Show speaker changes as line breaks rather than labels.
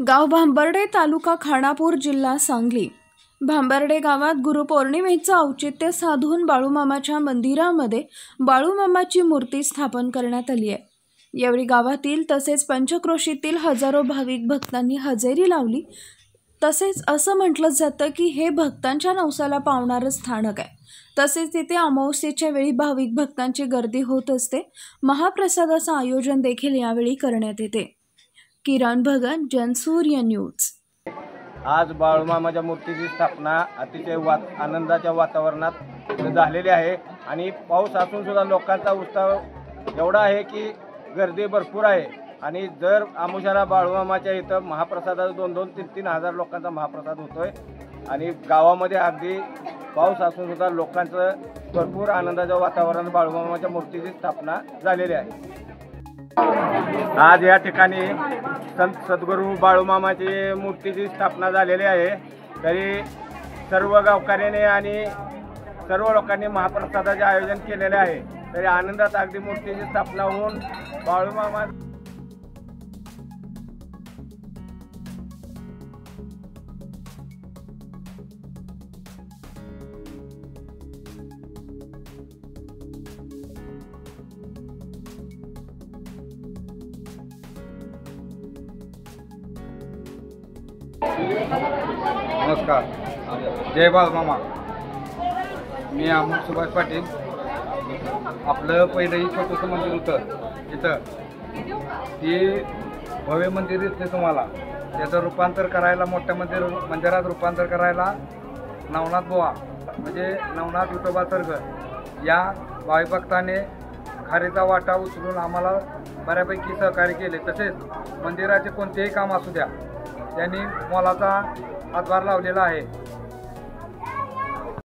गाव भांबर्डे, तालुका खानापूर, जिल्हा सांगली। भांबर्डे गावात गुरुपौर्णिमेचं औचित्य साधून बाळूमामाच्या मंदिरामध्ये बाळूमामाची मूर्ती स्थापन करण्यात आली आहे। यावेळी गावातील तसेच पंचक्रोशीतील हजारो भाविक भक्तांनी हजेरी लावली। तसेच असं म्हटलं जातं की हे भक्तांच्या नवसाला पावणारं स्थानक आहे। तसेच तिथे अमावस्येच्या वेळी भाविक भक्तांची गर्दी होत असते। महाप्रसादाचं आयोजन देखील यावेळी करण्यात येते। किरण भगत, जनसूर्य न्यूज।
आज बाळूमामाच्या मूर्तीची स्थापना अतिशय आनंदाच्या वातावरणात झालेली आहे आणि पाऊस असून सुद्धा लोकांचा उत्साह एवढा आहे की गर्दी भरपूर आहे। आणि दर आमुषाला बाळूमामाच्या इथं महाप्रसादाचा 2-3 हजार लोकांचा महाप्रसाद होतोय आणि गावामध्ये अगदी पाऊस असून सुद्धा लोकांचं भरपूर आनंदाच्या वातावरणात बाळूमामाच्या मूर्तीची स्थापना झालेली आहे। आज या ठिकाणी संत सद्गुरू बाळूमामाची मूर्तीची स्थापना झालेली आहे। तरी सर्व गावकऱ्यांनी आणि सर्व लोकांनी महाप्रसादाचे आयोजन केलेले आहे। तरी आनंदात अगदी मूर्तीची स्थापना होऊन बाळूमामा
नमस्कार, जय बाळूमामा। मी अमोल सुभाष पाटील। आपलं पहिलंही छोटंसं मंदिर होतं इथं, ते भव्य मंदिर दिसते तुम्हाला। त्याचं रूपांतर करायला मोठ्या मंदिरात रूपांतर करायला नवनाथ बुवा म्हणजे नवनाथ विठोबा सरगर या भाविभक्ताने खारीचा वाटा उचलून आम्हाला बऱ्यापैकी सहकार्य केले। तसेच मंदिराचे कोणतेही काम असू द्या त्यांनी मोलाचा हातभार लावलेला आहे।